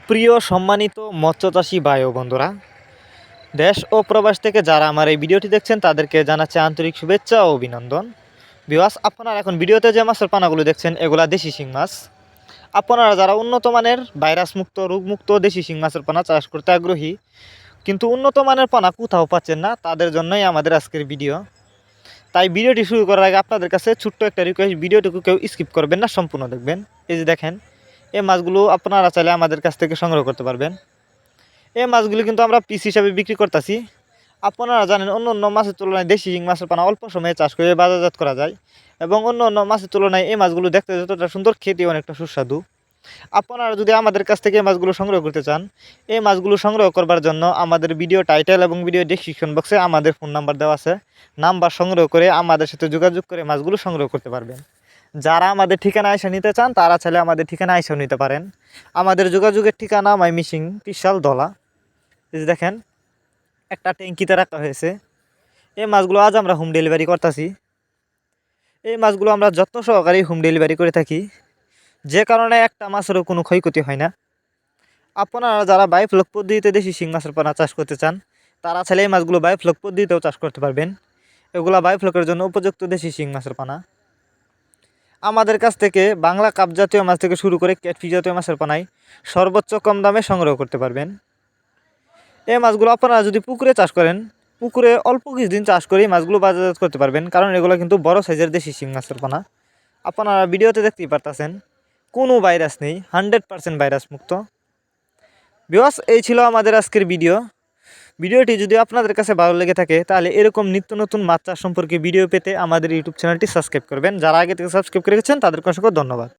সুপ্রিয় সম্মানিত মৎস্যচাষী ভাই ও বন্ধুরা, দেশ ও প্রবাস থেকে যারা আমার এই ভিডিওটি দেখছেন তাদেরকে জানাচ্ছি আন্তরিক শুভেচ্ছা ও অভিনন্দন। ভিউয়ার্স, আপনারা এখন ভিডিওতে যে মাছের পানাগুলো দেখছেন এগুলা দেশি শিং মাছ। আপনারা যারা উন্নত মানের ভাইরাস মুক্ত রোগমুক্ত দেশি শিং মাছের পানা চাষ করতে আগ্রহী কিন্তু উন্নত মানের পানা কোথাও পাচ্ছেন না, তাদের জন্যই আমাদের আজকের ভিডিও। তাই ভিডিওটি শুরু করার আগে আপনাদের কাছে ছোট্ট একটা রিকোয়েস্ট, ভিডিওটুকু কেউ স্কিপ করবেন না, সম্পূর্ণ দেখবেন। এই যে দেখেন, এই মাছগুলো আপনারা চাইলে আমাদের কাছ থেকে সংগ্রহ করতে পারবেন। এই মাছগুলি কিন্তু আমরা পিস হিসাবে বিক্রি করতেছি। আপনারা জানেন অন্য অন্য মাছের তুলনায় দেশি শিং মাছের পানা অল্প সময়ে চাষ করে বাজারজাত করা যায় এবং অন্য অন্য মাছের তুলনায় এই মাছগুলো দেখতে যতটা সুন্দর, খেতে অনেকটা সুস্বাদু। আপনারা যদি আমাদের কাছ থেকে এই মাছগুলো সংগ্রহ করতে চান, এই মাছগুলো সংগ্রহ করবার জন্য আমাদের ভিডিও টাইটেল এবং ভিডিও ডেসক্রিপশন বক্সে আমাদের ফোন নাম্বার দেওয়া আছে। নাম্বার সংগ্রহ করে আমাদের সাথে যোগাযোগ করে মাছগুলো সংগ্রহ করতে পারবেন। যারা আমাদের ঠিকানা আইসা নিতে চান তারা চাইলে আমাদের ঠিকানা আইসাও নিতে পারেন। আমাদের যোগাযোগের ঠিকানা ময়মনসিং ত্রিশাল দলা। এই যে দেখেন, একটা ট্যাঙ্কিতে রাখা হয়েছে। এই মাছগুলো আজ আমরা হোম ডেলিভারি করতেছি। এই মাছগুলো আমরা যত্ন সহকারে হোম ডেলিভারি করে থাকি, যে কারণে একটা মাছেরও কোনো ক্ষয়ক্ষতি হয় না। আপনারা যারা বায়োফ্লক পদ্ধতিতে দেশি শিং মাছের পোনা চাষ করতে চান তারা চাইলে এই মাছগুলো বায়োফ্লক পদ্ধতিতেও চাষ করতে পারবেন। এগুলা বায়োফ্লকের জন্য উপযুক্ত দেশি শিং মাছের পোনা। আমাদের কাছ থেকে বাংলা কাপ জাতীয় মাছ থেকে শুরু করে ক্যাটফিশ জাতীয় মাছের পোনায় সর্বোচ্চ কম দামে সংগ্রহ করতে পারবেন। এই মাছগুলো আপনারা যদি পুকুরে চাষ করেন, পুকুরে অল্প কিছুদিন চাষ করেই মাছগুলো বাজারজাত করতে পারবেন, কারণ এগুলো কিন্তু বড় সাইজের দেশি শিং মাছের পোনা। আপনারা ভিডিওতে দেখতেই পারতেছেন, কোনো ভাইরাস নেই, 100% ভাইরাস মুক্ত। ভিউয়ার্স, এই ছিল আমাদের আজকের ভিডিওটি যদি আপনাদের কাছে ভালো লেগে থাকে তাহলে এরকম নিত্য নতুন মাছ চাষ সম্পর্কে ভিডিও পেতে আমাদের ইউটিউব চ্যানেলটি সাবস্ক্রাইব করবেন। যারা আগে থেকে সাবস্ক্রাইব করে গেছেন তাদেরকে অসংখ্য ধন্যবাদ।